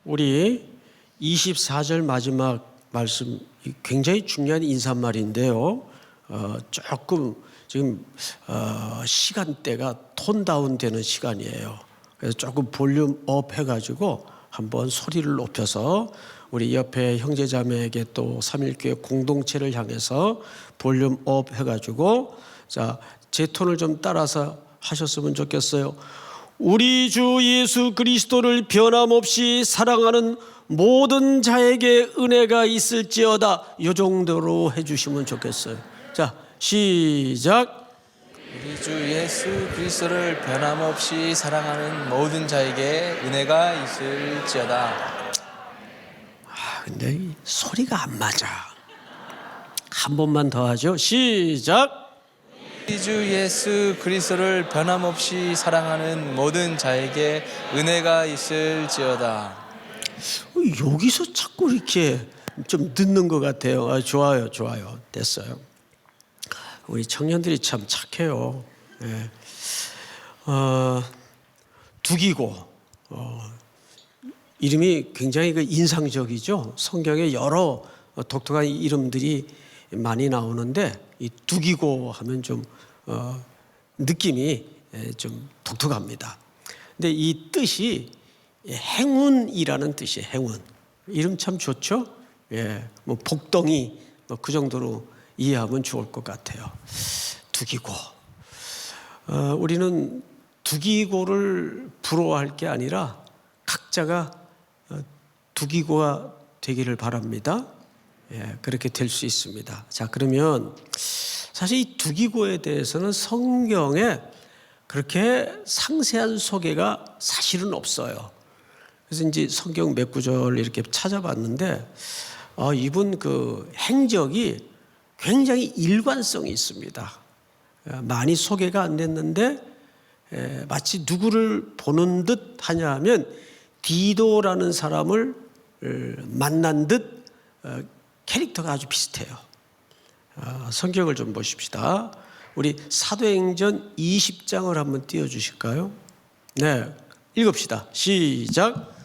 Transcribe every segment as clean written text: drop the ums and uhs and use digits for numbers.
우리 24절 마지막 말씀 굉장히 중요한 인사말인데요. 조금 지금 시간대가 톤다운 되는 시간이에요. 그래서 조금 볼륨 업 해가지고 한번 소리를 높여서 우리 옆에 형제자매에게 또 삼일교회 공동체를 향해서 볼륨 업 해가지고 자, 제 톤을 좀 따라서 하셨으면 좋겠어요. 우리 주 예수 그리스도를 변함없이 사랑하는 모든 자에게 은혜가 있을지어다. 이 정도로 해주시면 좋겠어요. 자, 시작. 우리 주 예수 그리스도를 변함없이 사랑하는 모든 자에게 은혜가 있을지어다. 근데 이 소리가 안 맞아. 한 번만 더 하죠. 시작. 우리 주 예수 그리스도를 변함없이 사랑하는 모든 자에게 은혜가 있을지어다. 여기서 자꾸 이렇게 좀 늦는 것 같아요. 좋아요, 좋아요. 됐어요. 우리 청년들이 참 착해요. 예. 두기고 이름이 굉장히 인상적이죠. 성경에 여러 독특한 이름들이 많이 나오는데 이 두기고 하면 좀 느낌이 좀 독특합니다. 근데 이 뜻이 행운이라는 뜻이에요. 행운. 이름 참 좋죠. 예, 뭐 복덩이 그 정도로 이해하면 좋을 것 같아요. 두기고. 우리는 두기고를 부러워할 게 아니라 각자가 두기고가 되기를 바랍니다. 예, 그렇게 될 수 있습니다. 자, 그러면 사실 이 두기고에 대해서는 성경에 그렇게 상세한 소개가 사실은 없어요. 그래서 이제 성경 몇 구절 이렇게 찾아봤는데 이분 그 행적이 굉장히 일관성이 있습니다. 많이 소개가 안 됐는데 마치 누구를 보는 듯 하냐 하면 디도라는 사람을 만난 듯 캐릭터가 아주 비슷해요. 성경을 좀 보십시다. 우리 사도행전 20장을 한번 띄워주실까요? 네, 읽읍시다. 시작.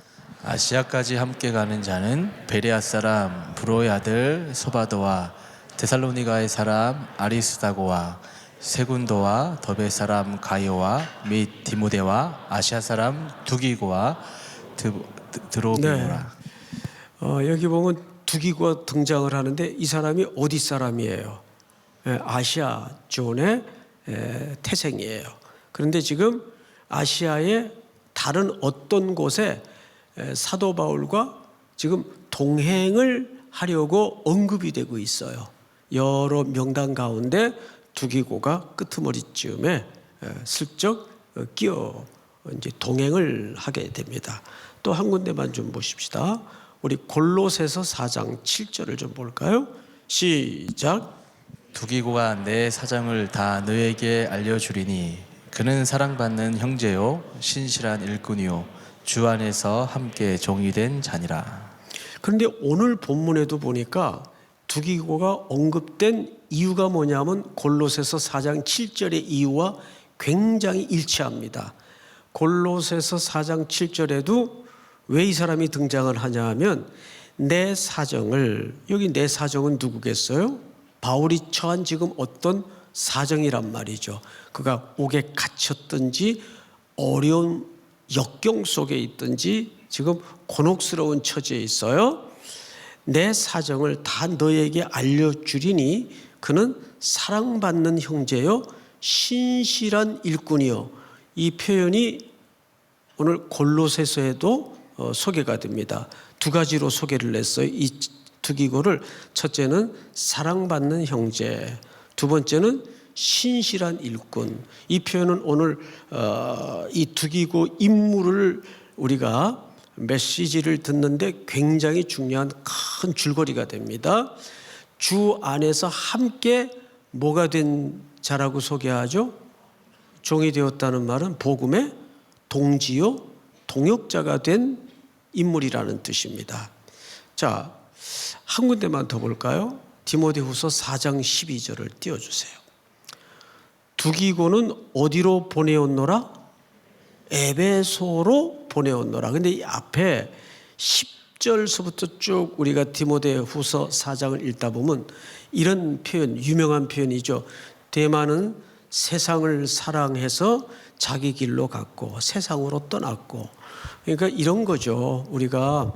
아시아까지 함께 가는 자는 베레아 사람 브로의 아들 소바도와 데살로니가의 사람 아리스다고와 세군도와 더베 사람 가이오와 및 디모데와 아시아 사람 두기고와 드로비모라. 네. 여기 보면 두기고가 등장을 하는데 이 사람이 어디 사람이에요? 아시아 존의 태생이에요. 그런데 지금 아시아의 다른 어떤 곳에 사도 바울과 지금 동행을 하려고 언급이 되고 있어요. 여러 명단 가운데 두기고가 끄트머리쯤에 슬쩍 끼어 이제 동행을 하게 됩니다. 또 한 군데만 좀 보십시다. 우리 골로새서 4장 7절을 좀 볼까요? 시작. 두기고가 내 사정을 다 너에게 알려주리니 그는 사랑받는 형제요 신실한 일꾼이요 주 안에서 함께 종이 된 자니라. 그런데 오늘 본문에도 보니까 두기고가 언급된 이유가 뭐냐면 골로새서 4장 7절의 이유와 굉장히 일치합니다. 골로새서 4장 7절에도 왜 이 사람이 등장을 하냐 하면 내 사정을, 여기 내 사정은 누구겠어요? 바울이 처한 지금 어떤 사정이란 말이죠. 그가 옥에 갇혔든지 어려운 역경 속에 있든지 지금 곤혹스러운 처지에 있어요. 내 사정을 다 너에게 알려주리니 그는 사랑받는 형제요 신실한 일꾼이요. 이 표현이 오늘 골로새서에도 소개가 됩니다. 두 가지로 소개를 했어요. 이 두기고를 첫째는 사랑받는 형제, 두 번째는 신실한 일꾼. 이 표현은 오늘 이 두기고 인물을 우리가 메시지를 듣는데 굉장히 중요한 큰 줄거리가 됩니다. 주 안에서 함께 뭐가 된 자라고 소개하죠? 종이 되었다는 말은 복음의 동지요 동역자가 된 인물이라는 뜻입니다. 자, 한 군데만 더 볼까요? 디모데후서 4장 12절을 띄워주세요. 두기고는 어디로 보내었노라? 에베소로 보내었노라. 근데 이 앞에 10절서부터 쭉 우리가 디모데후서 4장을 읽다 보면 이런 표현, 유명한 표현이죠. 데마는 세상을 사랑해서 자기 길로 갔고 세상으로 떠났고. 그러니까 이런 거죠. 우리가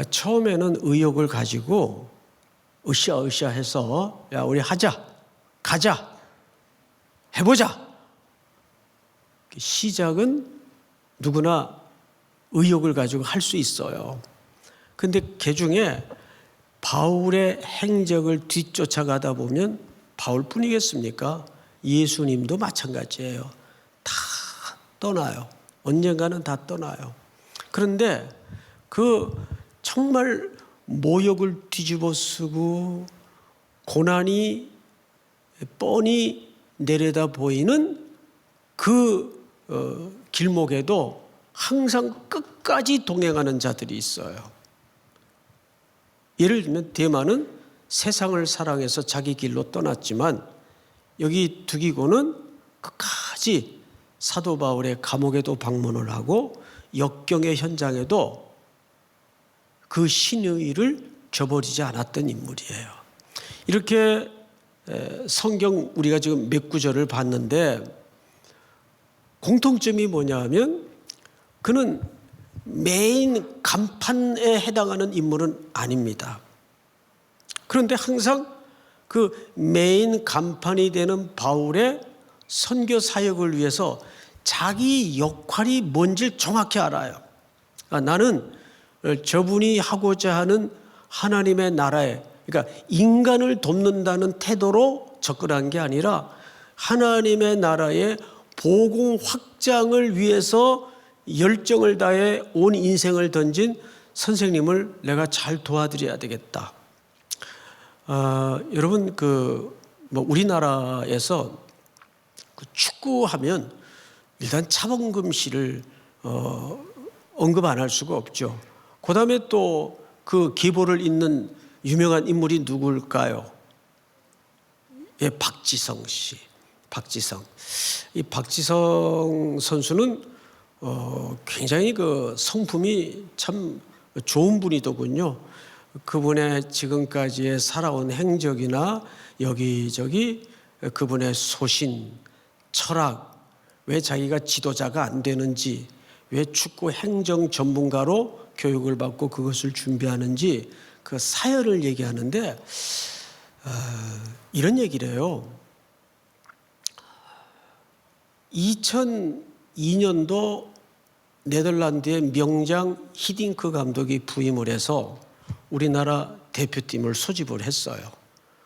처음에는 의욕을 가지고 으쌰으쌰 해서 야 우리 하자, 가자, 해보자. 시작은 누구나 의욕을 가지고 할 수 있어요. 근데 그중에 바울의 행적을 뒤쫓아가다 보면 바울뿐이겠습니까? 예수님도 마찬가지예요. 다 떠나요. 언젠가는 다 떠나요. 그런데 그 정말 모욕을 뒤집어 쓰고 고난이 뻔히 내려다 보이는 그 길목에도 항상 끝까지 동행하는 자들이 있어요. 예를 들면 데마는 세상을 사랑해서 자기 길로 떠났지만 여기 두기고는 끝까지 사도 바울의 감옥에도 방문을 하고 역경의 현장에도 그 신의를 저버리지 않았던 인물이에요. 이렇게 성경 우리가 지금 몇 구절을 봤는데 공통점이 뭐냐 하면 그는 메인 간판에 해당하는 인물은 아닙니다. 그런데 항상 그 메인 간판이 되는 바울의 선교 사역을 위해서 자기 역할이 뭔지 정확히 알아요. 나는 저분이 하고자 하는 하나님의 나라에, 그러니까 인간을 돕는다는 태도로 접근한 게 아니라 하나님의 나라의 복음 확장을 위해서 열정을 다해 온 인생을 던진 선생님을 내가 잘 도와드려야 되겠다. 여러분 우리나라에서 축구하면 일단 차범근 씨를 언급 안 할 수가 없죠. 그 다음에 또 그 기보를 잇는 유명한 인물이 누굴까요? 예, 박지성 씨. 이 박지성 선수는 굉장히 그 성품이 참 좋은 분이더군요. 그분의 지금까지의 살아온 행적이나 여기저기 그분의 소신, 철학, 왜 자기가 지도자가 안 되는지, 왜 축구 행정 전문가로 교육을 받고 그것을 준비하는지 그 사연을 얘기하는데 이런 얘기를 해요. 2002년도 네덜란드의 명장 히딩크 감독이 부임을 해서 우리나라 대표팀을 소집을 했어요.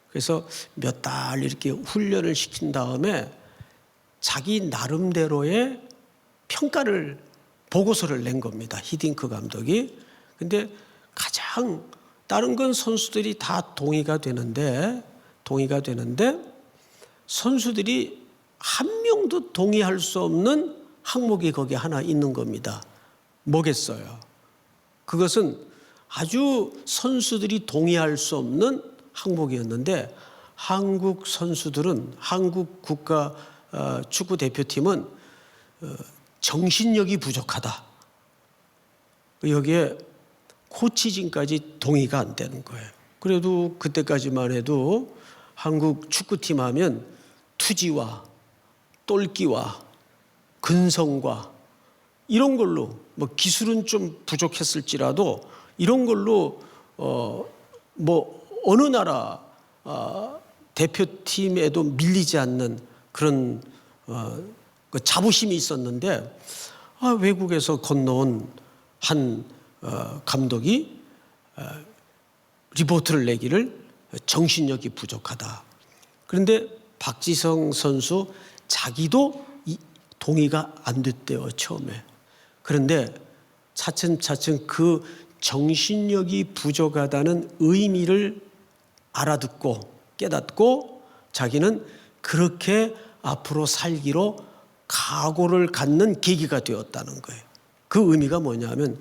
그래서 몇 달 이렇게 훈련을 시킨 다음에 자기 나름대로의 평가를 보고서를 낸 겁니다. 히딩크 감독이. 근데 가장 다른 건 선수들이 다 동의가 되는데 선수들이 한 명도 동의할 수 없는 항목이 거기 하나 있는 겁니다. 뭐겠어요? 그것은 아주 선수들이 동의할 수 없는 항목이었는데 한국 선수들은, 한국 국가 축구 대표팀은 정신력이 부족하다. 여기에 코치진까지 동의가 안 되는 거예요. 그래도 그때까지만 해도 한국 축구팀 하면 투지와 똘끼와 근성과 이런 걸로, 뭐 기술은 좀 부족했을지라도 이런 걸로 어느 나라 대표팀에도 밀리지 않는 그런 그 자부심이 있었는데 외국에서 건너온 한 감독이 리포트를 내기를 정신력이 부족하다. 그런데 박지성 선수 자기도 동의가 안 됐대요, 처음에. 그런데 차츰차츰 그 정신력이 부족하다는 의미를 알아듣고 깨닫고 자기는 그렇게 앞으로 살기로 각오를 갖는 계기가 되었다는 거예요. 그 의미가 뭐냐면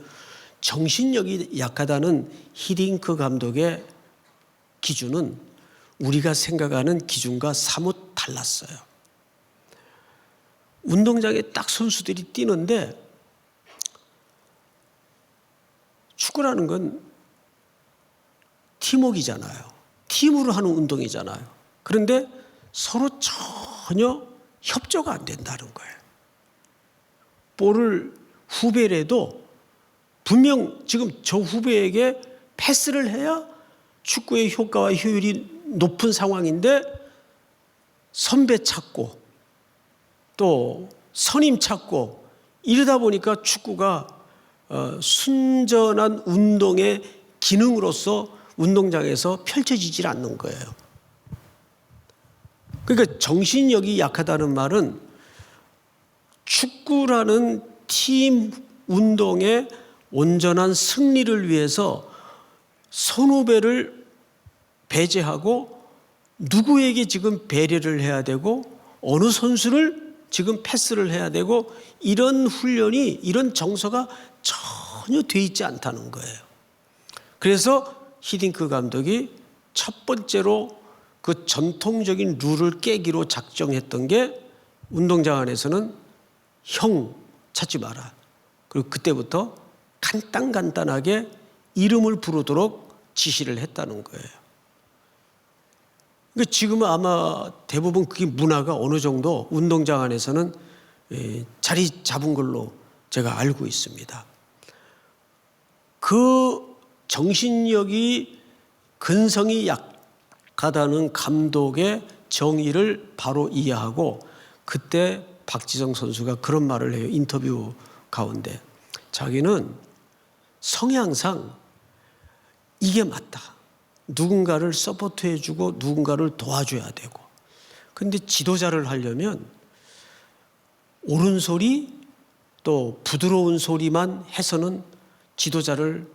정신력이 약하다는 히딩크 감독의 기준은 우리가 생각하는 기준과 사뭇 달랐어요. 운동장에 딱 선수들이 뛰는데 축구라는 건 팀워크이잖아요. 팀으로 하는 운동이잖아요. 그런데 서로 전혀 협조가 안 된다는 거예요. 볼을 후배라도 분명 지금 저 후배에게 패스를 해야 축구의 효과와 효율이 높은 상황인데 선배 찾고 또 선임 찾고 이러다 보니까 축구가 순전한 운동의 기능으로서 운동장에서 펼쳐지질 않는 거예요. 그러니까 정신력이 약하다는 말은 축구라는 팀 운동의 온전한 승리를 위해서 선후배를 배제하고 누구에게 지금 배려를 해야 되고 어느 선수를 지금 패스를 해야 되고 이런 훈련이 이런 정서가 전혀 돼 있지 않다는 거예요. 그래서 히딩크 감독이 첫 번째로 그 전통적인 룰을 깨기로 작정했던 게 운동장 안에서는 형 찾지 마라. 그리고 그때부터 간단하게 이름을 부르도록 지시를 했다는 거예요. 그러니까 지금은 아마 대부분 그게 문화가 어느 정도 운동장 안에서는 자리 잡은 걸로 제가 알고 있습니다. 그 정신력이 근성이 약하다는 감독의 정의를 바로 이해하고 그때 박지성 선수가 그런 말을 해요. 인터뷰 가운데. 자기는 성향상 이게 맞다. 누군가를 서포트해주고 누군가를 도와줘야 되고. 그런데 지도자를 하려면 옳은 소리 또 부드러운 소리만 해서는 지도자를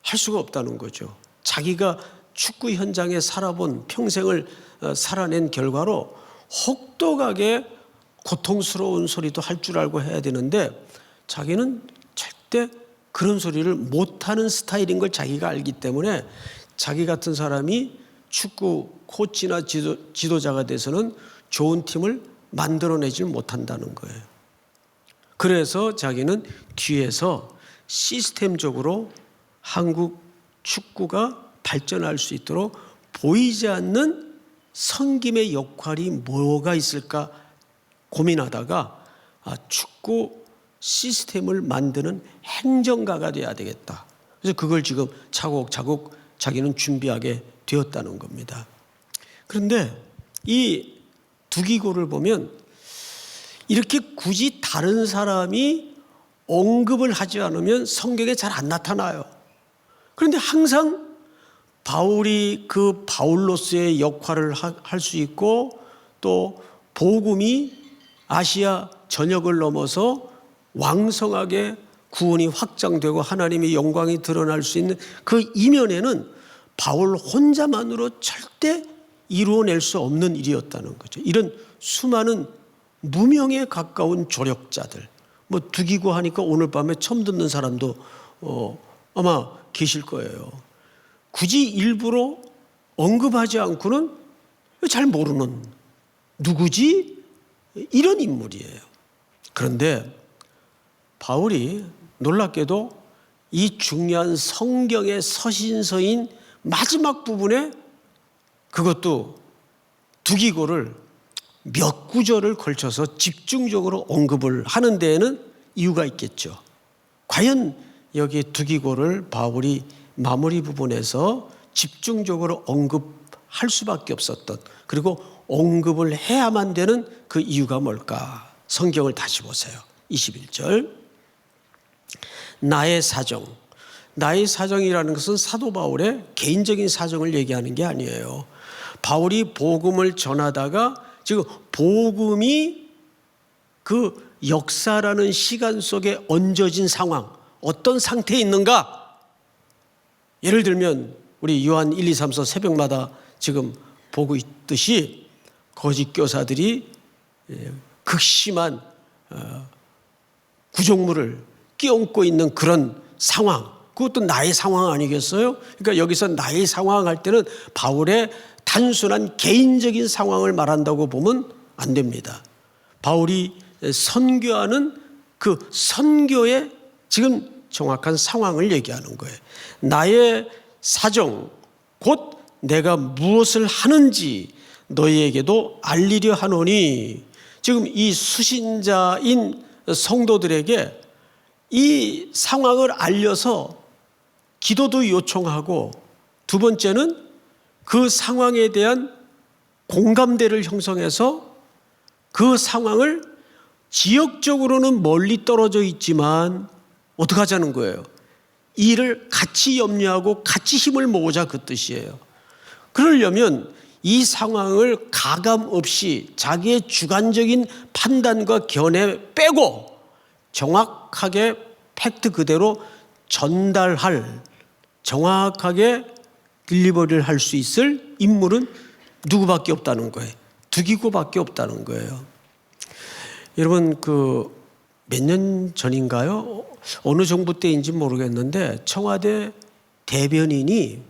할 수가 없다는 거죠. 자기가 축구 현장에 살아본 평생을 살아낸 결과로 혹독하게 고통스러운 소리도 할 줄 알고 해야 되는데 자기는 절대 그런 소리를 못하는 스타일인 걸 자기가 알기 때문에 자기 같은 사람이 축구 코치나 지도자가 돼서는 좋은 팀을 만들어내지 못한다는 거예요. 그래서 자기는 뒤에서 시스템적으로 한국 축구가 발전할 수 있도록 보이지 않는 섬김의 역할이 뭐가 있을까 고민하다가 축구 시스템을 만드는 행정가가 돼야 되겠다. 그래서 그걸 지금 차곡차곡 자기는 준비하게 되었다는 겁니다. 그런데 이 두기고를 보면 이렇게 굳이 다른 사람이 언급을 하지 않으면 성경에 잘 안 나타나요. 그런데 항상 바울이 그 바울로서의 역할을 할 수 있고 또 복음이 아시아 전역을 넘어서 왕성하게 구원이 확장되고 하나님의 영광이 드러날 수 있는 그 이면에는 바울 혼자만으로 절대 이루어낼 수 없는 일이었다는 거죠. 이런 수많은 무명에 가까운 조력자들, 뭐 두기고 하니까 오늘 밤에 처음 듣는 사람도 아마 계실 거예요. 굳이 일부러 언급하지 않고는 잘 모르는 누구지? 이런 인물이에요. 그런데 바울이 놀랍게도 이 중요한 성경의 서신서인 마지막 부분에 그것도 두기고를 몇 구절을 걸쳐서 집중적으로 언급을 하는 데에는 이유가 있겠죠. 과연 여기 두기고를 바울이 마무리 부분에서 집중적으로 언급할 수밖에 없었던, 그리고 언급을 해야만 되는 그 이유가 뭘까? 성경을 다시 보세요. 21절. 나의 사정. 나의 사정이라는 것은 사도 바울의 개인적인 사정을 얘기하는 게 아니에요. 바울이 복음을 전하다가 지금 복음이 그 역사라는 시간 속에 얹어진 상황, 어떤 상태에 있는가? 예를 들면 우리 요한 1, 2, 3, 4 새벽마다 지금 보고 있듯이 거짓 교사들이 극심한 구종물을 끼얹고 있는 그런 상황, 그것도 나의 상황 아니겠어요? 그러니까 여기서 나의 상황 할 때는 바울의 단순한 개인적인 상황을 말한다고 보면 안 됩니다. 바울이 선교하는 그 선교의 지금 정확한 상황을 얘기하는 거예요. 나의 사정, 곧 내가 무엇을 하는지 너희에게도 알리려 하노니, 지금 이 수신자인 성도들에게 이 상황을 알려서 기도도 요청하고, 두 번째는 그 상황에 대한 공감대를 형성해서 그 상황을 지역적으로는 멀리 떨어져 있지만 어떻게 하자는 거예요? 이를 같이 염려하고 같이 힘을 모으자, 그 뜻이에요. 그러려면 이 상황을 가감 없이 자기의 주관적인 판단과 견해 빼고 정확하게 팩트 그대로 전달할, 정확하게 딜리버리를 할 수 있을 인물은 누구밖에 없다는 거예요. 두기고밖에 없다는 거예요. 여러분, 몇 년 전인가요? 어느 정부 때인지 모르겠는데 청와대 대변인이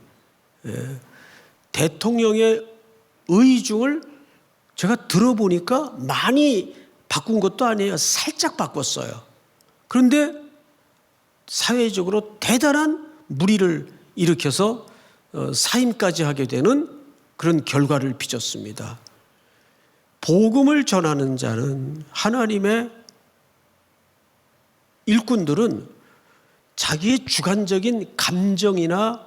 대통령의 의중을 제가 들어보니까 많이 바꾼 것도 아니에요. 살짝 바꿨어요. 그런데 사회적으로 대단한 물의를 일으켜서 사임까지 하게 되는 그런 결과를 빚었습니다. 복음을 전하는 자는, 하나님의 일꾼들은 자기의 주관적인 감정이나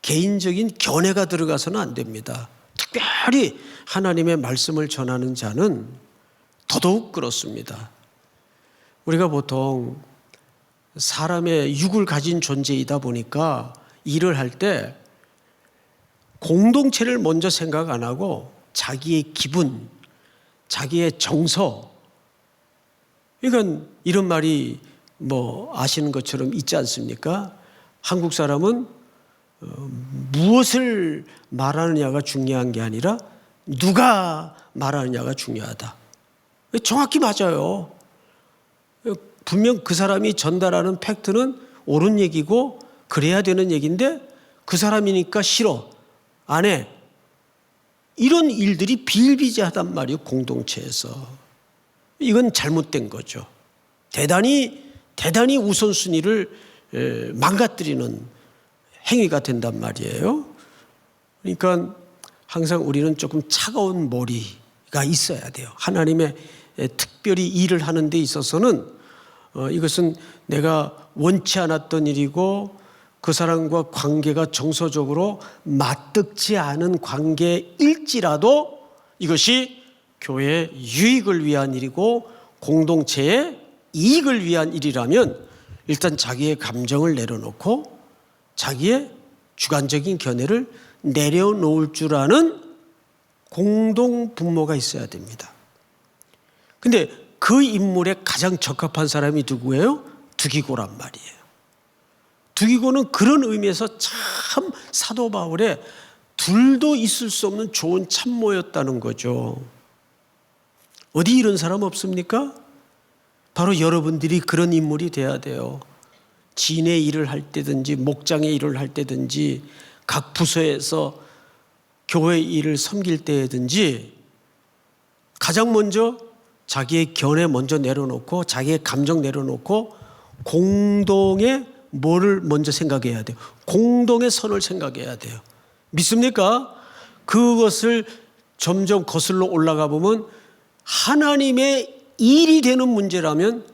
개인적인 견해가 들어가서는 안 됩니다. 특별히 하나님의 말씀을 전하는 자는 더더욱 그렇습니다. 우리가 보통 사람의 육을 가진 존재이다 보니까 일을 할 때 공동체를 먼저 생각 안 하고 자기의 기분, 자기의 정서, 그러니까 이런 말이 아시는 것처럼 있지 않습니까? 한국 사람은 무엇을 말하느냐가 중요한 게 아니라 누가 말하느냐가 중요하다. 정확히 맞아요. 분명 그 사람이 전달하는 팩트는 옳은 얘기고 그래야 되는 얘기인데 그 사람이니까 싫어, 안 해. 이런 일들이 비일비재하단 말이에요, 공동체에서. 이건 잘못된 거죠. 대단히 우선순위를 망가뜨리는 행위가 된단 말이에요. 그러니까 항상 우리는 조금 차가운 머리가 있어야 돼요. 하나님의 특별히 일을 하는 데 있어서는 이것은 내가 원치 않았던 일이고 그 사람과 관계가 정서적으로 맞닿지 않은 관계일지라도 이것이 교회의 유익을 위한 일이고 공동체의 이익을 위한 일이라면 일단 자기의 감정을 내려놓고 자기의 주관적인 견해를 내려놓을 줄 아는 공동 분모가 있어야 됩니다. 근데 그 인물에 가장 적합한 사람이 누구예요? 두기고란 말이에요. 두기고는 그런 의미에서 참 사도 바울의 둘도 있을 수 없는 좋은 참모였다는 거죠. 어디 이런 사람 없습니까? 바로 여러분들이 그런 인물이 돼야 돼요. 진의 일을 할 때든지 목장의 일을 할 때든지 각 부서에서 교회 일을 섬길 때든지 가장 먼저 자기의 견해 먼저 내려놓고 자기의 감정 내려놓고 공동의 뭐를 먼저 생각해야 돼요? 공동의 선을 생각해야 돼요. 믿습니까? 그것을 점점 거슬러 올라가 보면 하나님의 일이 되는 문제라면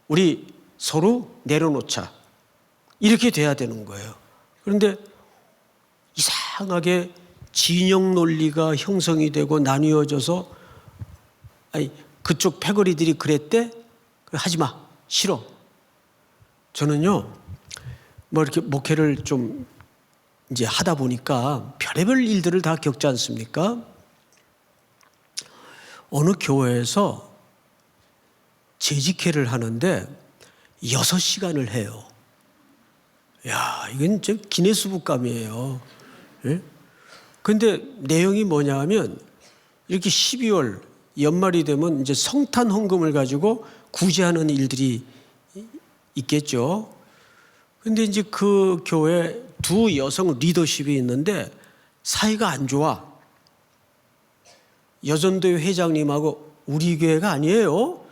우리 서로 내려놓자, 이렇게 돼야 되는 거예요. 그런데 이상하게 진영 논리가 형성이 되고 나뉘어져서 그쪽 패거리들이 그랬대? 하지 마, 싫어. 저는요 이렇게 목회를 좀 이제 하다 보니까 별의별 일들을 다 겪지 않습니까? 어느 교회에서 재직회를 하는데 6시간을 해요. 야, 이건 좀 기네스북감이에요. 예? 근데 내용이 뭐냐 하면 이렇게 12월 연말이 되면 이제 성탄 헌금을 가지고 구제하는 일들이 있겠죠. 근데 이제 그 교회 두 여성 리더십이 있는데 사이가 안 좋아. 여전도회 회장님하고, 우리 교회가 아니에요.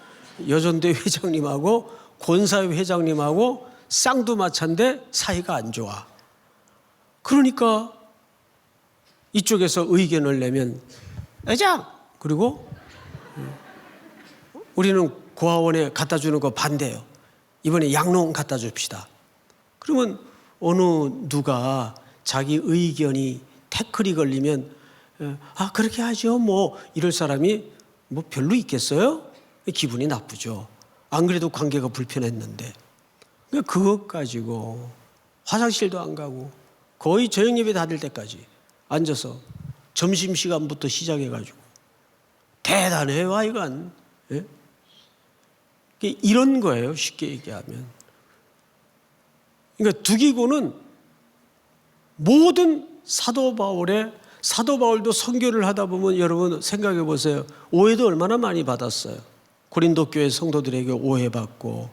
여전도회 회장님하고 권사회 회장님하고 쌍두마차인데 사이가 안 좋아. 그러니까 이쪽에서 의견을 내면 회장, 그리고 우리는 고아원에 갖다 주는 거 반대요. 이번에 양로원 갖다 줍시다. 그러면 어느 누가 자기 의견이 태클이 걸리면 그렇게 하죠 뭐 이럴 사람이 뭐 별로 있겠어요? 기분이 나쁘죠. 안 그래도 관계가 불편했는데 그것 가지고 화장실도 안 가고 거의 저녁 예배 다 될 때까지 앉아서 점심시간부터 시작해가지고 대단해요 하여간. 예? 이런 거예요 쉽게 얘기하면. 그러니까 두기고는 모든 사도 바울도 선교를 하다 보면 여러분 생각해 보세요. 오해도 얼마나 많이 받았어요. 고린도 교회 성도들에게 오해받고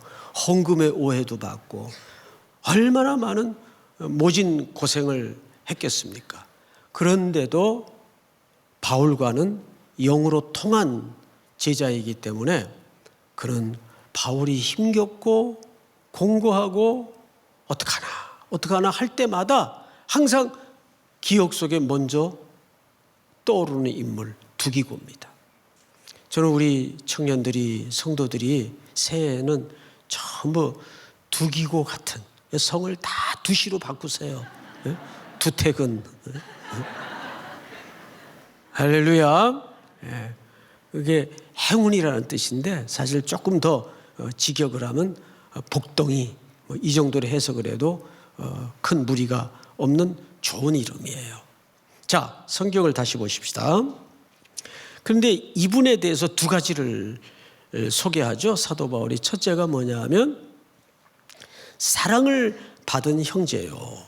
헌금의 오해도 받고 얼마나 많은 모진 고생을 했겠습니까? 그런데도 바울과는 영으로 통한 제자이기 때문에 그는 바울이 힘겹고 공고하고 어떡하나 할 때마다 항상 기억 속에 먼저 떠오르는 인물 두기고입니다. 저는 우리 청년들이 성도들이 새해에는 전부 두기고 같은 성을 다 두시로 바꾸세요. 두택은. 할렐루야. 그게 행운이라는 뜻인데 사실 조금 더 직역을 하면 복덩이 이 정도로 해석을 해도 큰 무리가 없는 좋은 이름이에요. 자, 성경을 다시 보십시다. 그런데 이분에 대해서 두 가지를 소개하죠. 사도 바울이. 첫째가 뭐냐 하면 사랑을 받은 형제요.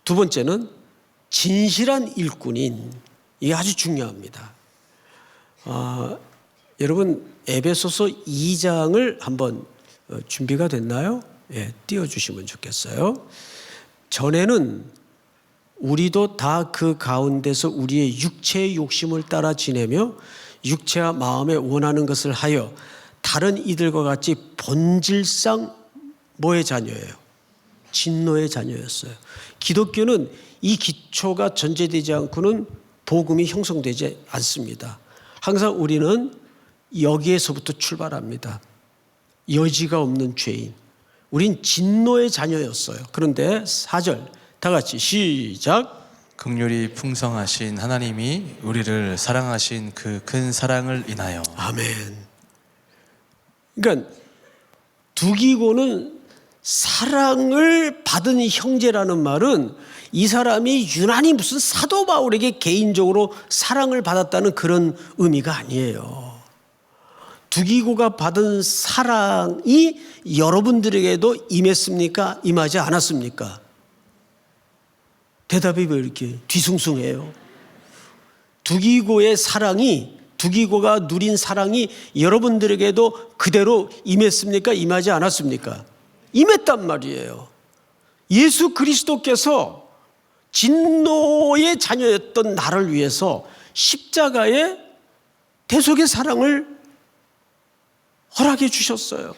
두 번째는 진실한 일꾼인. 이게 아주 중요합니다. 여러분 에베소서 2장을 한번 준비가 됐나요? 예, 띄워주시면 좋겠어요. 전에는 우리도 다 그 가운데서 우리의 육체의 욕심을 따라 지내며 육체와 마음에 원하는 것을 하여 다른 이들과 같이 본질상 뭐의 자녀예요? 진노의 자녀였어요. 기독교는 이 기초가 전제되지 않고는 복음이 형성되지 않습니다. 항상 우리는 여기에서부터 출발합니다. 여지가 없는 죄인. 우린 진노의 자녀였어요. 그런데 4절 다 같이 시작. 긍휼이 풍성하신 하나님이 우리를 사랑하신 그 큰 사랑을 인하여. 아멘. 그러니까 두기고는 사랑을 받은 형제라는 말은 이 사람이 유난히 무슨 사도 바울에게 개인적으로 사랑을 받았다는 그런 의미가 아니에요. 두기고가 받은 사랑이 여러분들에게도 임했습니까? 임하지 않았습니까? 대답이 왜 이렇게 뒤숭숭해요? 두기고가 누린 사랑이 여러분들에게도 그대로 임했습니까? 임하지 않았습니까? 임했단 말이에요. 예수 그리스도께서 진노의 자녀였던 나를 위해서 십자가의 대속의 사랑을 허락해 주셨어요.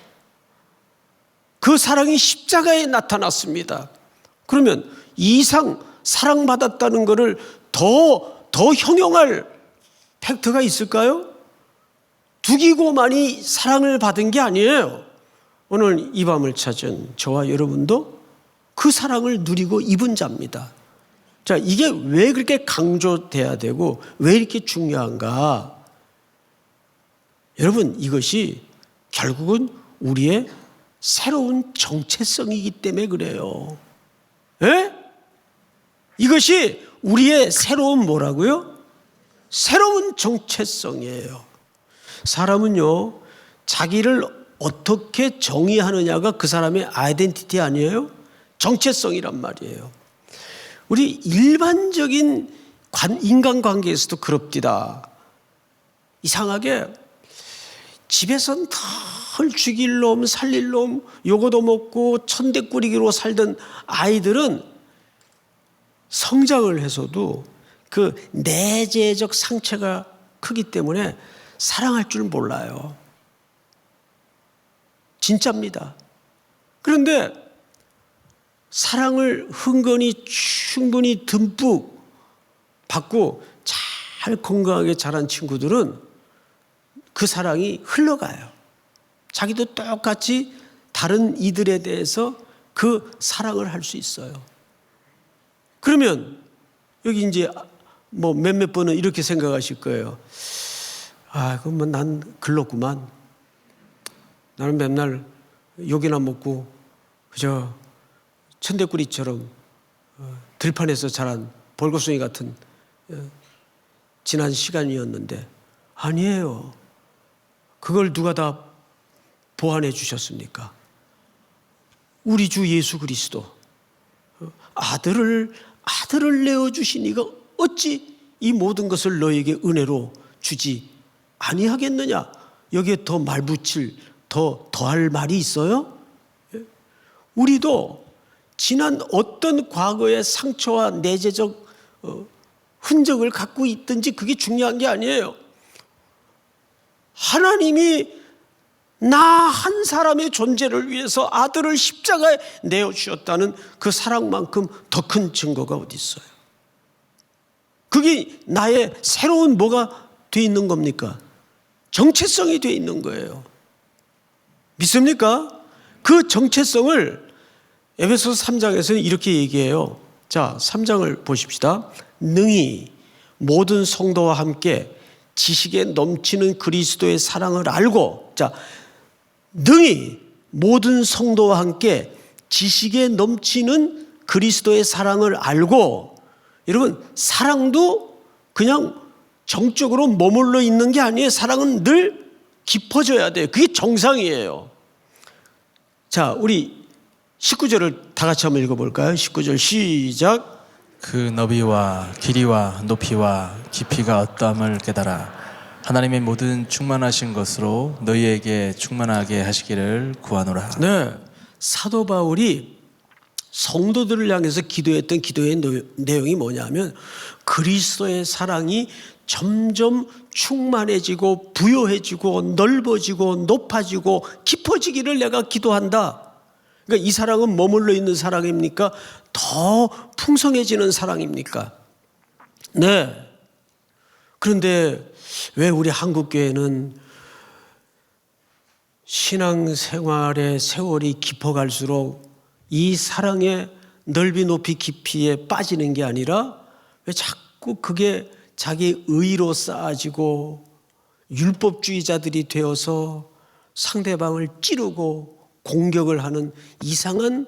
그 사랑이 십자가에 나타났습니다. 그러면 이 이상 사랑받았다는 것을 더 형용할 팩트가 있을까요? 두기고만이 사랑을 받은 게 아니에요. 오늘 이 밤을 찾은 저와 여러분도 그 사랑을 누리고 입은 자입니다. 자, 이게 왜 그렇게 강조돼야 되고 왜 이렇게 중요한가? 여러분, 이것이 결국은 우리의 새로운 정체성이기 때문에 그래요. 예? 이것이 우리의 새로운 뭐라고요? 새로운 정체성이에요. 사람은요, 자기를 어떻게 정의하느냐가 그 사람의 아이덴티티 아니에요? 정체성이란 말이에요. 우리 일반적인 인간관계에서도 그럽디다. 이상하게 집에선 덜 죽일 놈, 살릴 놈, 요거도 먹고 천대꾸리기로 살던 아이들은 성장을 해서도 그 내재적 상처가 크기 때문에 사랑할 줄 몰라요. 진짜입니다. 그런데 사랑을 흥건히 충분히 듬뿍 받고 잘 건강하게 자란 친구들은 그 사랑이 흘러가요. 자기도 똑같이 다른 이들에 대해서 그 사랑을 할 수 있어요. 그러면 여기 이제 뭐 몇몇 분은 이렇게 생각하실 거예요. 아, 그러면 난 글렀구만. 나는 맨날 욕이나 먹고 그저 천대꾸리처럼 들판에서 자란 벌거숭이 같은 지난 시간이었는데 아니에요. 그걸 누가 다 보완해 주셨습니까? 우리 주 예수 그리스도 아들을 내어주시니가 어찌 이 모든 것을 너에게 은혜로 주지 아니하겠느냐? 여기에 더 말붙일 더할 말이 있어요? 우리도 지난 어떤 과거의 상처와 내재적 흔적을 갖고 있든지 그게 중요한 게 아니에요. 하나님이 나 한 사람의 존재를 위해서 아들을 십자가에 내어주셨다는 그 사랑만큼 더 큰 증거가 어디 있어요? 그게 나의 새로운 뭐가 돼 있는 겁니까? 정체성이 돼 있는 거예요. 믿습니까? 그 정체성을 에베소서 3장에서는 이렇게 얘기해요. 자, 3장을 보십시다. 능히 모든 성도와 함께 지식에 넘치는 그리스도의 사랑을 알고, 자, 능히 모든 성도와 함께 지식에 넘치는 그리스도의 사랑을 알고, 여러분, 사랑도 그냥 정적으로 머물러 있는 게 아니에요. 사랑은 늘 깊어져야 돼요. 그게 정상이에요. 자, 우리 19절을 다 같이 한번 읽어볼까요? 19절 시작. 그 너비와 길이와 높이와 깊이가 어떠함을 깨달아 하나님의 모든 충만하신 것으로 너희에게 충만하게 하시기를 구하노라. 네, 사도 바울이 성도들을 향해서 기도했던 기도의 내용이 뭐냐면 그리스도의 사랑이 점점 충만해지고 부요해지고 넓어지고 높아지고 깊어지기를 내가 기도한다. 그러니까 이 사랑은 머물러 있는 사랑입니까? 더 풍성해지는 사랑입니까? 네. 그런데 왜 우리 한국교회는 신앙생활의 세월이 깊어갈수록 이 사랑의 넓이 높이 깊이에 빠지는 게 아니라 왜 자꾸 그게 자기 의로 쌓아지고 율법주의자들이 되어서 상대방을 찌르고 공격을 하는 이상한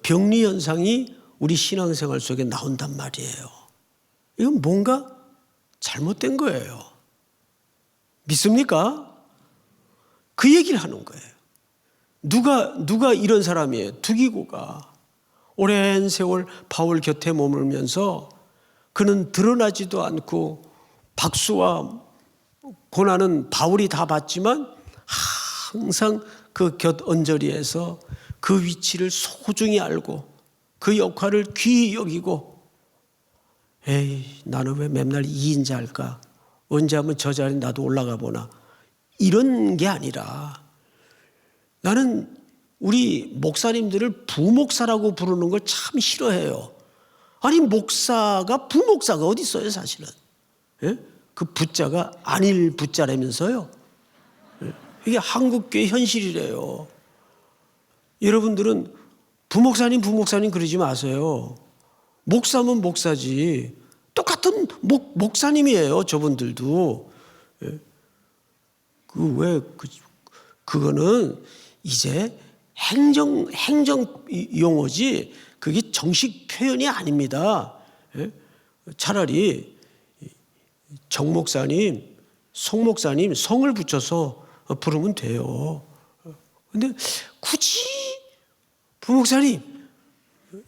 병리 현상이 우리 신앙생활 속에 나온단 말이에요. 이건 뭔가 잘못된 거예요. 믿습니까? 그 얘기를 하는 거예요. 누가 이런 사람이에요? 두기고가 오랜 세월 바울 곁에 머물면서 그는 드러나지도 않고 박수와 고난은 바울이 다 받지만 항상 그 곁 언저리에서 그 위치를 소중히 알고 그 역할을 귀히 여기고 에이 나는 왜 맨날 2인자 할까? 언제 한번 저 자리에 나도 올라가 보나? 이런 게 아니라 나는 우리 목사님들을 부목사라고 부르는 걸 참 싫어해요. 아니 목사가 부목사가 어디 있어요 사실은. 예? 그 부자가 안일 부자라면서요. 예? 이게 한국교회 현실이래요. 여러분들은 부목사님 그러지 마세요. 목사면 목사지. 똑같은 목사님이에요 저분들도. 예? 그거는 이제 행정 용어지 그게 정식 표현이 아닙니다. 예? 차라리 정목사님, 송목사님 성을 붙여서 부르면 돼요. 근데 굳이 부목사님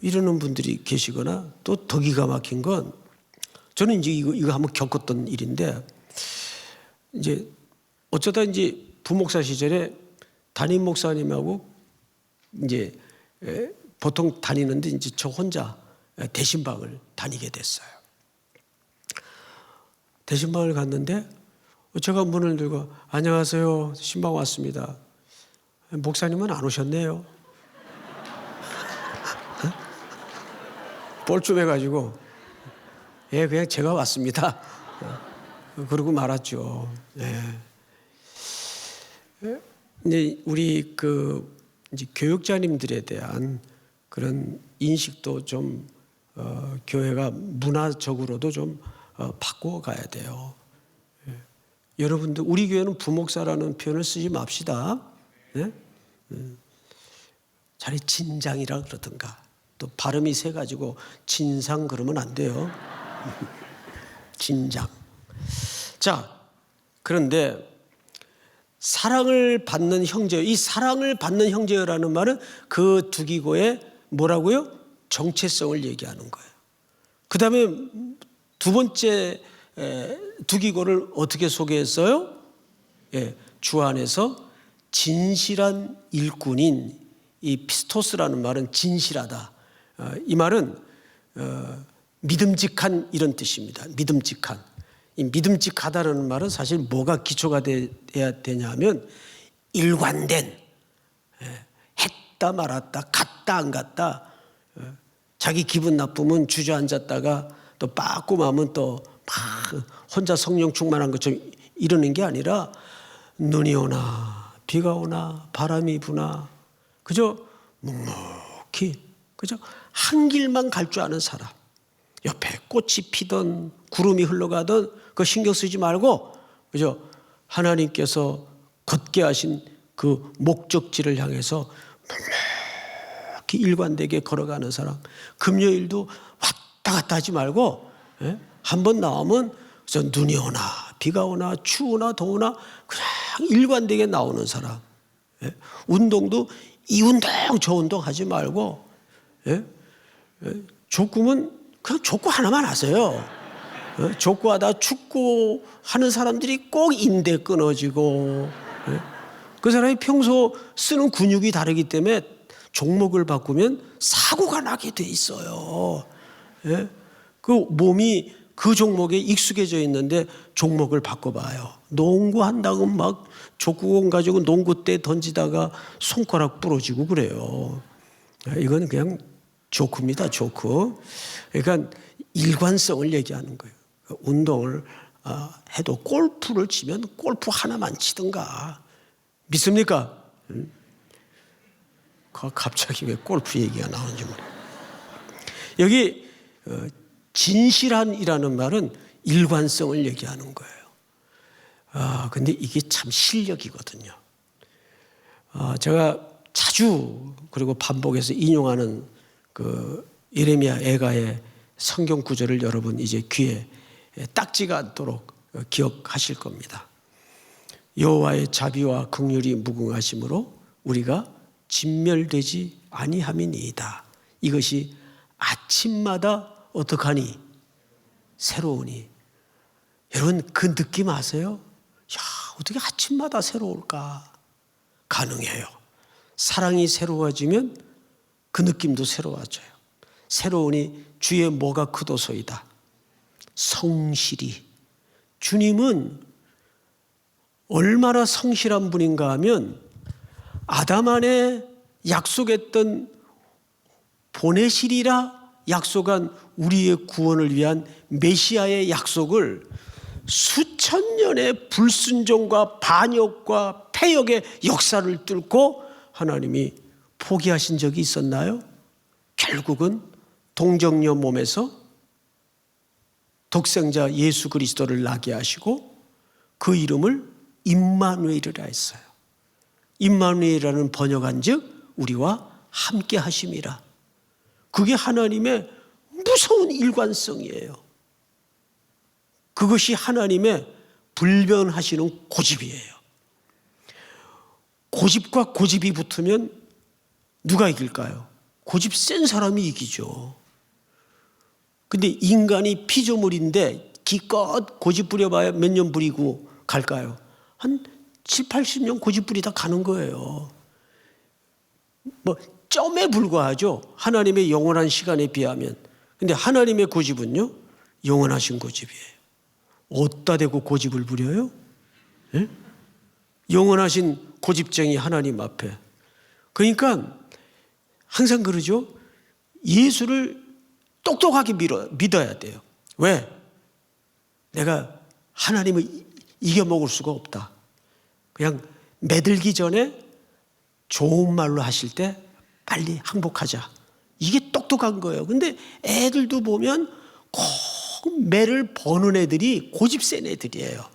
이러는 분들이 계시거나 또 더 기가 막힌 건 저는 이제 이거 한번 겪었던 일인데 이제 어쩌다 이제 부목사 시절에 담임 목사님하고 이제 보통 다니는데 이제 저 혼자 대신방을 다니게 됐어요. 대신방을 갔는데 제가 문을 들고 안녕하세요 신방 왔습니다. 목사님은 안 오셨네요. 뻘쭘해가지고 예, 그냥 제가 왔습니다. 그러고 말았죠. 예. 이제 우리 이제 교육자님들에 대한 그런 인식도 좀 교회가 문화적으로도 좀 바꾸어 가야 돼요. 예. 여러분들 우리 교회는 부목사라는 표현을 쓰지 맙시다. 예? 차라리 진장이라 그러든가 또 발음이 세 가지고 진상 그러면 안 돼요. 진장. 자, 그런데 사랑을 받는 형제, 이 사랑을 받는 형제라는 말은 그 두 기고의 뭐라고요? 정체성을 얘기하는 거예요. 그 다음에 두 번째 두 기고를 어떻게 소개했어요? 예, 주 안에서 진실한 일꾼인 이 피스토스라는 말은 진실하다. 이 말은 믿음직한 이런 뜻입니다. 믿음직한. 이 믿음직하다라는 말은 사실 뭐가 기초가 돼야 되냐면 일관된, 했다 말았다, 갔다 안 갔다, 자기 기분 나쁘면 주저앉았다가 또 빠꾸마면 또 막 혼자 성령 충만한 것처럼 이러는 게 아니라 눈이 오나 비가 오나 바람이 부나 그저 묵묵히 그저 한 길만 갈 줄 아는 사람, 옆에 꽃이 피던 구름이 흘러가던 그거 신경 쓰지 말고 그저 하나님께서 걷게 하신 그 목적지를 향해서 묵묵히 일관되게 걸어가는 사람. 금요일도 왔다 갔다 하지 말고 한번 나오면 그래서 눈이 오나 비가 오나 추우나 더우나 그냥 일관되게 나오는 사람. 운동도 이 운동 저 운동 하지 말고 족구면 그냥 족구 하나만 하세요. 족구하다 축구 하는 사람들이 꼭 인대 끊어지고 그 사람이 평소 쓰는 근육이 다르기 때문에 종목을 바꾸면 사고가 나게 돼 있어요. 그 몸이 그 종목에 익숙해져 있는데 종목을 바꿔봐요. 농구 한다고 막 족구공 가지고 농구대 던지다가 손가락 부러지고 그래요. 이건 그냥 조크입니다. 조크. 그러니까 일관성을 얘기하는 거예요. 운동을 해도 골프를 치면 골프 하나만 치든가. 믿습니까? 갑자기 왜 골프 얘기가 나오는지 모르겠어요. 여기 진실한이라는 말은 일관성을 얘기하는 거예요. 근데 이게 참 실력이거든요. 제가 자주 그리고 반복해서 인용하는 그 예레미야 애가의 성경 구절을 여러분 이제 귀에 딱지가 않도록 기억하실 겁니다. 여호와의 자비와 긍휼이 무궁하심으로 우리가 진멸되지 아니함이니이다. 이것이 아침마다 어떡하니? 새로우니. 여러분 그 느낌 아세요? 야, 어떻게 아침마다 새로울까? 가능해요. 사랑이 새로워지면 그 느낌도 새로워져요. 새로우니 주의 뭐가 크도소이다. 성실히. 주님은 얼마나 성실한 분인가 하면 아담 안에 약속했던 보내시리라 약속한 우리의 구원을 위한 메시아의 약속을 수천 년의 불순종과 반역과 패역의 역사를 뚫고 하나님이 포기하신 적이 있었나요? 결국은 동정녀 몸에서 독생자 예수 그리스도를 나게 하시고 그 이름을 임마누엘이라 했어요. 임마누엘이라는 번역한 즉 우리와 함께 하심이라. 그게 하나님의 무서운 일관성이에요. 그것이 하나님의 불변하시는 고집이에요. 고집과 고집이 붙으면 누가 이길까요? 고집 센 사람이 이기죠. 근데 인간이 피조물인데 기껏 고집 부려봐야 몇 년 부리고 갈까요? 한 7, 80년 고집 부리다 가는 거예요. 뭐 점에 불과하죠. 하나님의 영원한 시간에 비하면. 근데 하나님의 고집은요, 영원하신 고집이에요. 어디다 대고 고집을 부려요? 예? 영원하신 고집쟁이 하나님 앞에. 그러니까 항상 그러죠. 예수를 똑똑하게 믿어야 돼요. 왜? 내가 하나님을 이겨먹을 수가 없다. 그냥 매들기 전에 좋은 말로 하실 때 빨리 항복하자. 이게 똑똑한 거예요. 근데 애들도 보면 꼭 매를 버는 애들이 고집 센 애들이에요.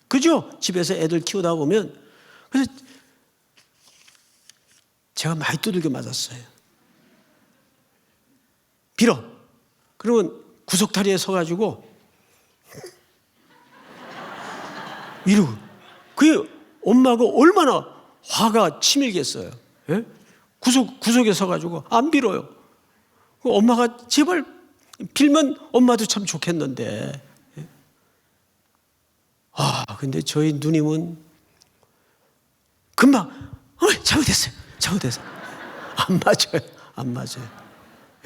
그죠? 집에서 애들 키우다 보면. 그래서 제가 많이 두들겨 맞았어요. 빌어. 그러면 구석다리에 서가지고 이러고. 그게 엄마가 얼마나 화가 치밀겠어요. 예? 구석에 서가지고 안 빌어요. 엄마가 제발 빌면 엄마도 참 좋겠는데. 근데 저희 누님은 금방 잘못했어요. 안 맞아요.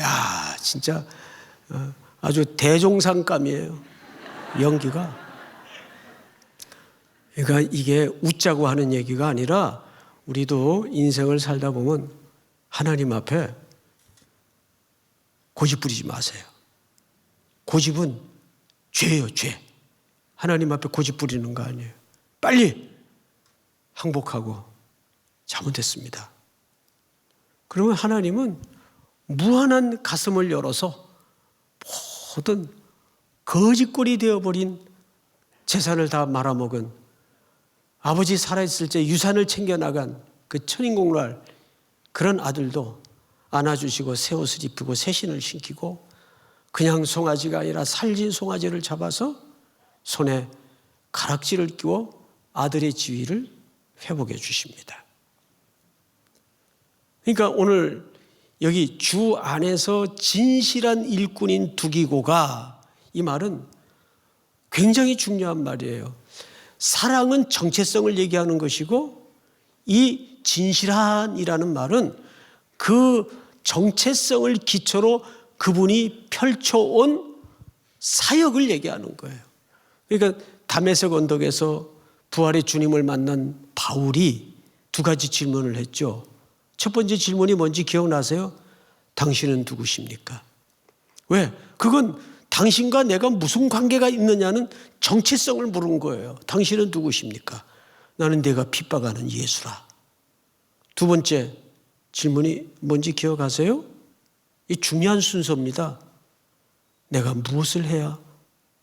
야, 진짜 아주 대종상감이에요. 연기가. 그러니까 이게 웃자고 하는 얘기가 아니라 우리도 인생을 살다 보면 하나님 앞에 고집 부리지 마세요. 고집은 죄예요, 죄. 하나님 앞에 고집 부리는 거 아니에요. 빨리 항복하고 잘못했습니다. 그러면 하나님은 무한한 가슴을 열어서 모든 거짓골이 되어버린 재산을 다 말아먹은 아버지 살아있을 때 유산을 챙겨나간 그 천인공로할 그런 아들도 안아주시고 새 옷을 입히고 새 신을 신기고 그냥 송아지가 아니라 살진 송아지를 잡아서 손에 가락지를 끼워 아들의 지위를 회복해 주십니다. 그러니까 오늘 여기 주 안에서 진실한 일꾼인 두기고가, 이 말은 굉장히 중요한 말이에요. 사랑은 정체성을 얘기하는 것이고 이 진실한이라는 말은 그 정체성을 기초로 그분이 펼쳐온 사역을 얘기하는 거예요. 그러니까 다메섹 언덕에서 부활의 주님을 만난 바울이 두 가지 질문을 했죠. 첫 번째 질문이 뭔지 기억나세요? 당신은 누구십니까? 왜? 그건 당신과 내가 무슨 관계가 있느냐는 정체성을 물은 거예요. 당신은 누구십니까? 나는 내가 핍박하는 예수라. 두 번째 질문이 뭔지 기억하세요? 이 중요한 순서입니다. 내가 무엇을 해야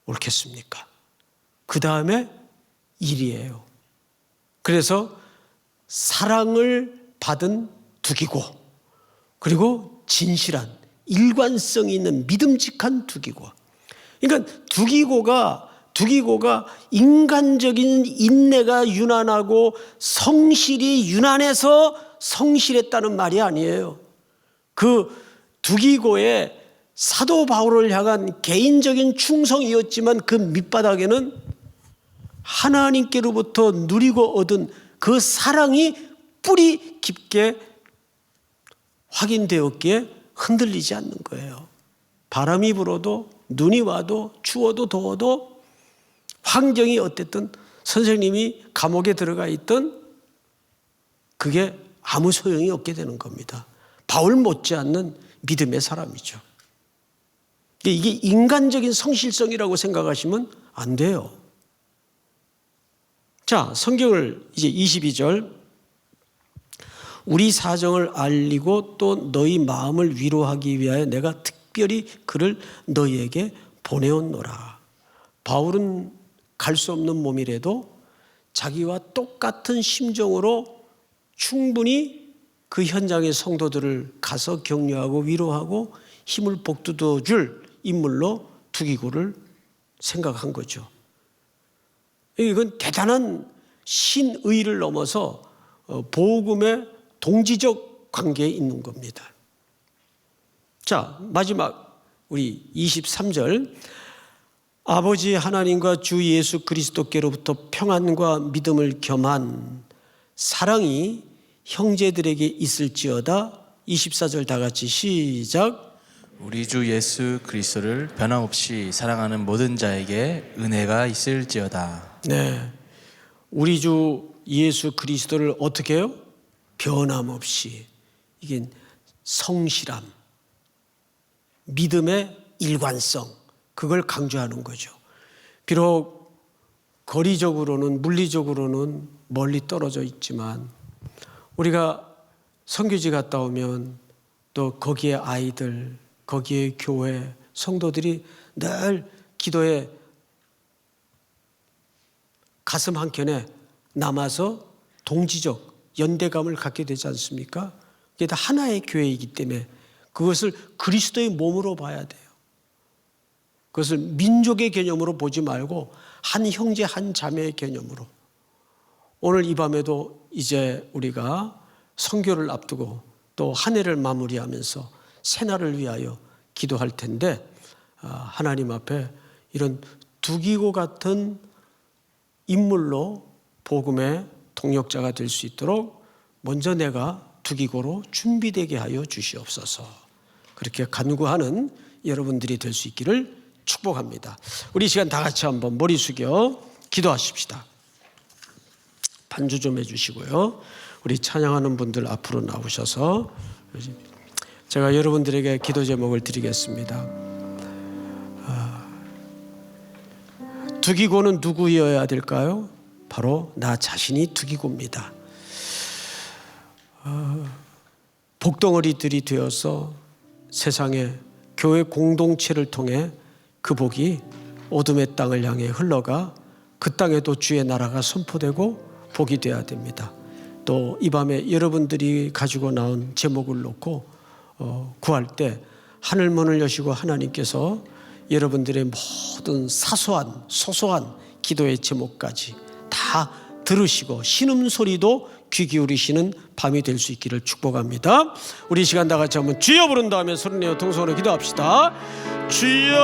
옳겠습니까? 그 다음에 일이에요. 그래서 사랑을 받은 두기고, 그리고 진실한 일관성이 있는 믿음직한 두기고. 그러니까 두기고가 인간적인 인내가 유난하고 성실이 유난해서 성실했다는 말이 아니에요. 그 두기고의 사도 바울을 향한 개인적인 충성이었지만 그 밑바닥에는 하나님께로부터 누리고 얻은 그 사랑이 뿌리 깊게 확인되었기에 흔들리지 않는 거예요. 바람이 불어도 눈이 와도 추워도 더워도 환경이 어땠든 선생님이 감옥에 들어가 있던 그게 아무 소용이 없게 되는 겁니다. 바울 못지않는 믿음의 사람이죠. 이게 인간적인 성실성이라고 생각하시면 안 돼요. 자, 성경을 이제 22절, 우리 사정을 알리고 또 너희 마음을 위로하기 위하여 내가 특별히 그를 너희에게 보내었노라. 바울은 갈 수 없는 몸이라도 자기와 똑같은 심정으로 충분히 그 현장의 성도들을 가서 격려하고 위로하고 힘을 복돋워 줄 인물로 두기고를 생각한 거죠. 이건 대단한 신의를 넘어서 복음의 동지적 관계에 있는 겁니다. 자, 마지막 우리 23절, 아버지 하나님과 주 예수 그리스도께로부터 평안과 믿음을 겸한 사랑이 형제들에게 있을지어다. 24절 다 같이 시작. 우리 주 예수 그리스도를 변함없이 사랑하는 모든 자에게 은혜가 있을지어다. 네, 우리 주 예수 그리스도를 어떻게 해요? 변함없이. 이게 성실함. 믿음의 일관성, 그걸 강조하는 거죠. 비록 거리적으로는, 물리적으로는 멀리 떨어져 있지만 우리가 선교지 갔다 오면 또 거기에 아이들, 거기에 교회, 성도들이 늘 기도에 가슴 한켠에 남아서 동지적 연대감을 갖게 되지 않습니까? 그게 다 하나의 교회이기 때문에 그것을 그리스도의 몸으로 봐야 돼요. 그것을 민족의 개념으로 보지 말고 한 형제 한 자매의 개념으로. 오늘 이 밤에도 이제 우리가 선교를 앞두고 또 한 해를 마무리하면서 새날을 위하여 기도할 텐데, 하나님 앞에 이런 두기고 같은 인물로 복음의 동력자가 될 수 있도록 먼저 내가 두기고로 준비되게 하여 주시옵소서. 그렇게 간구하는 여러분들이 될 수 있기를 축복합니다. 우리 시간 다 같이 한번 머리 숙여 기도하십시다. 반주 좀 해주시고요. 우리 찬양하는 분들 앞으로 나오셔서 제가 여러분들에게 기도 제목을 드리겠습니다. 두기고는 누구여야 될까요? 바로 나 자신이 두기고입니다. 복덩어리들이 되어서 세상에 교회 공동체를 통해 그 복이 어둠의 땅을 향해 흘러가 그 땅에도 주의 나라가 선포되고 복이 되어야 됩니다. 또 이 밤에 여러분들이 가지고 나온 제목을 놓고 구할 때 하늘문을 여시고 하나님께서 여러분들의 모든 사소한 소소한 기도의 제목까지 다 들으시고 신음소리도 귀 기울이시는 밤이 될 수 있기를 축복합니다. 우리 시간 다 같이 한번 주여 부른 다음에 소리내어 통성으로 기도합시다. 주여,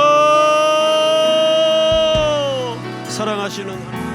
사랑하시는 하나님,